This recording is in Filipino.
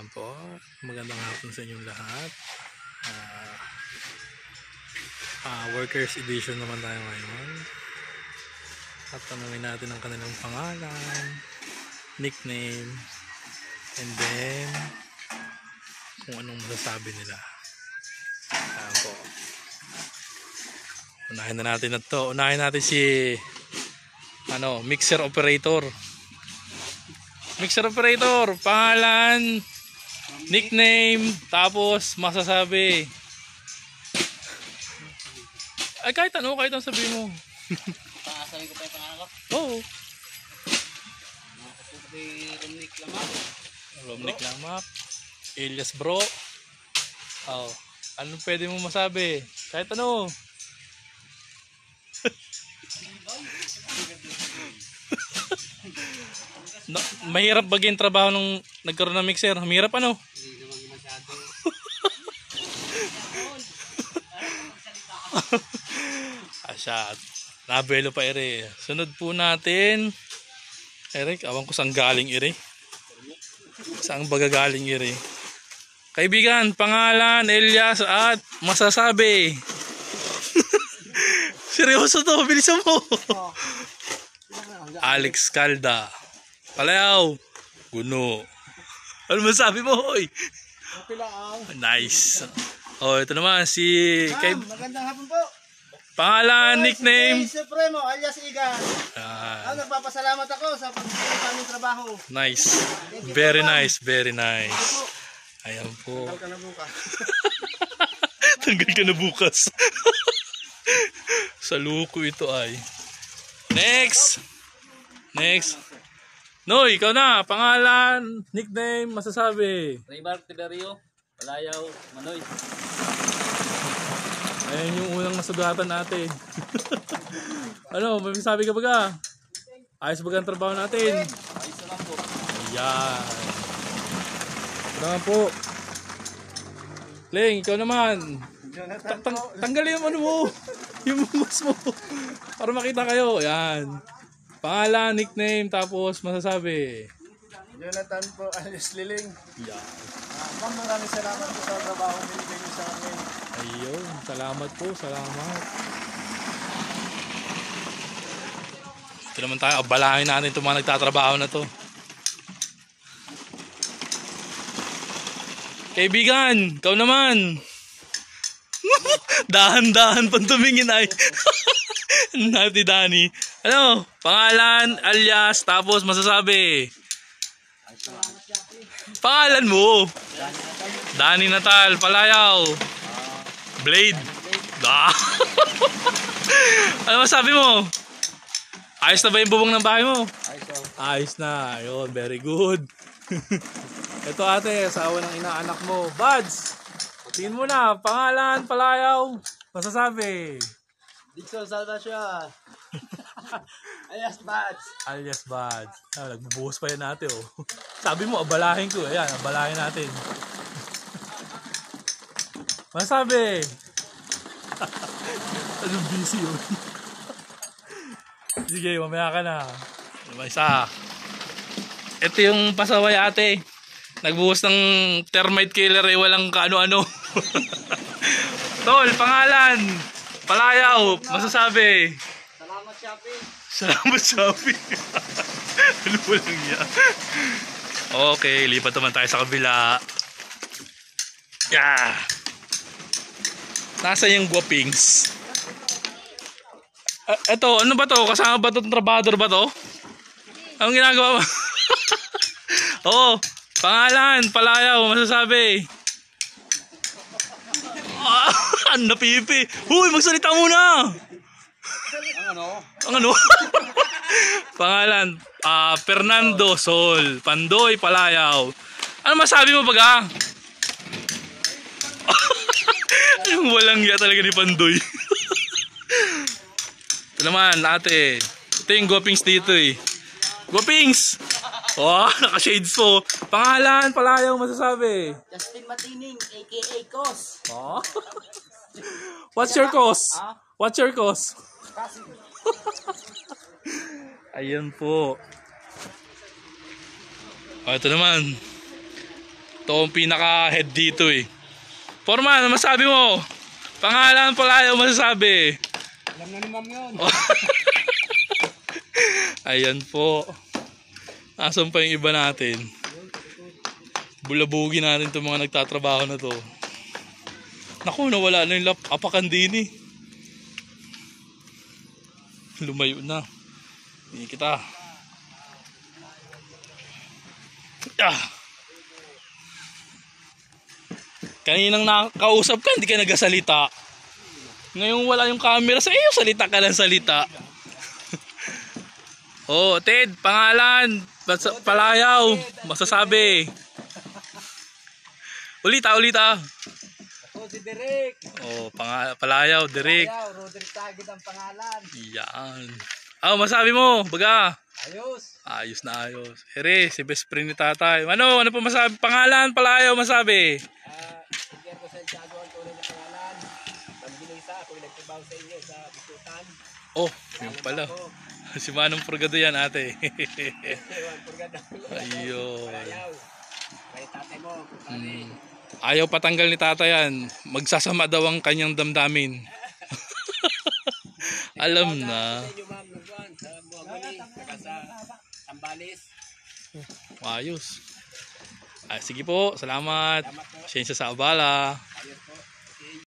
Ayan po, magandang hapon sa inyong lahat. Workers edition naman tayo ngayon. At tanungin natin ang kanilang pangalan, nickname, and then kung anong masasabi nila. Ayan po. Unahin na natin ito. Unahin natin si mixer operator. Mixer operator, pangalan, nickname, tapos masasabi. Ay, kahit ano sabihin mo. Sabihin ko pa yung pangalan ko? Oo. Romnick Lamak. Romnick Lamak. Elias bro. Oh. Anong pwede mo masabi? Kahit ano. Mahirap ba yung trabaho nung nagkaroon ng mixer? Mahirap ano? Hindi naman masyado. Asya, nabelo pa ere. Sunod po natin. Eric, awan ko saan galing ere. Saan bagagaling ere. Kaibigan, pangalan, Elias at masasabi. Seryoso to, bilisan mo. Alex Calda. Palayaw. Guno. Ano masabi mo, hoy? Okay lang. Nice. Oh, ito naman si Magandang hapon po. pangalan, nickname. Supremo alias Igan. Ah, Nagpapasalamat ako sa pagsisimula sa aming trabaho. nice. Very nice, very nice. Ayan po. Tanggal ka na bukas. Tanggal ka na bukas. Sa luko ito ay. Next. Noy, ikaw na. Pangalan, nickname, masasabi. Raymar Tiberio, Palayaw, Manoy. Ayan yung unang nasugatan natin. Ano, may masasabi ka ba ka? Ayos ba ang trabaho natin? Ayos naman po. Ayan. Ito naman po. Ling, ikaw naman. Tanggalin yung ano mo. Yung mungos mo. Para makita kayo. Ayan. Pangalan, nickname, tapos masasabi. Jonathan po alias Liling. Ayan. Ma'am, maraming salamat po sa trabaho nilibigay niyo sa amin. Ayun. Salamat po. Salamat. Ito naman tayo. Abalahin natin itong mga nagtatrabaho na to. Kaibigan, ikaw naman. Dahan-dahan pang tumingin ay. Nati Dani. Ano? Pangalan, alias, tapos masasabi. Pangalan mo. Dani Natal, Palayaw. Blade. Ano masabi mo? Ayos na ba yung bubong ng bahay mo? Ayos na. Ayun, very good. Ito ate, asawa ng inaanak mo. Buds, tingin mo na. Pangalan, Palayaw, masasabi. Dixon Salvacion. Alias Bats. Alias Buds. Nagbubuhos pa yan natin oh. Sabi mo, abalahin ko. Ayan, abalahin natin. Masasabi. Anong busy yun? Sige, mamaya ka na. May isa. Ito yung pasaway ate. Nagbuhos ng termite killer eh, walang kaano-ano. Tol, pangalan, Palayaw, masasabi. Salamat, Shopee. Salamat, Shopee. Ano po lang yan? Okay, lipat naman tayo sa kabila. Yeah. Nasa yung guwapings. Eto, ano ba to? Kasama ba itong trabador ba to? Anong ginagawa mo? Oo. Pangalan, Palayaw, masasabi. Ang napipi. Huy, magsalita muna. Ang ano? Pangalan, Fernando Sol, Pandoy, Palayaw. Ano masabi mo baga? Yung walang ya talaga ni Pandoy. Ito naman, ate. Ito yung guwapings dito eh. Guwapings! Oh, naka-shades po. Pangalan, Palayaw, masasabi. Justin Matining, a.k.a. Kos. Oh. What's your cause? What's your cause? Ayun po. Oh, ito naman. Ito ang pinaka-head dito eh. Foreman, ano masabi mo? Pangalan pala ayaw masasabi. Alam na ni ma'am yun. Ayan po. Asan pa yung iba natin? Bulabugin natin itong mga nagtatrabaho na to. Naku, nawala na yung apakan din eh. Lumayo na. Hindi kita. Ah. Kaninang nakausap ka, hindi ka nagasalita. Ngayon wala yung camera sa iyo, salita ka lang salita. Oh, Ted, pangalan, palayaw, masasabi. Ulita. Ako si Derek. Oh, palayaw, Derek. Ayaw, Roderick Tagit ang pangalan. Yan. Masabi mo, baga. Ayos. Ayos na ayos. Ere, si best friend ni tatay. Ano pa masabi? Pangalan, palayaw, masabi. Hindi ako sa Santiago ang tunay na pangalan. Pagbilisa, ako'y nagtrabaho sa inyo sa Bikutan. Oh, yun pala. Si Manong Purgado yan, ate. Ewan, purgada. Ayun. Ayaw. Kaya tatay mo, pare. Ayaw patanggal ni tatay yan. Magsasama daw ang kanyang damdamin. Alam na. Sa inyo ma'am, nagwan, sa Buagani, saka sa Tambalis. Ayos. Sige po, salamat. Salamat po. Siyensya sa abala. Ayos po.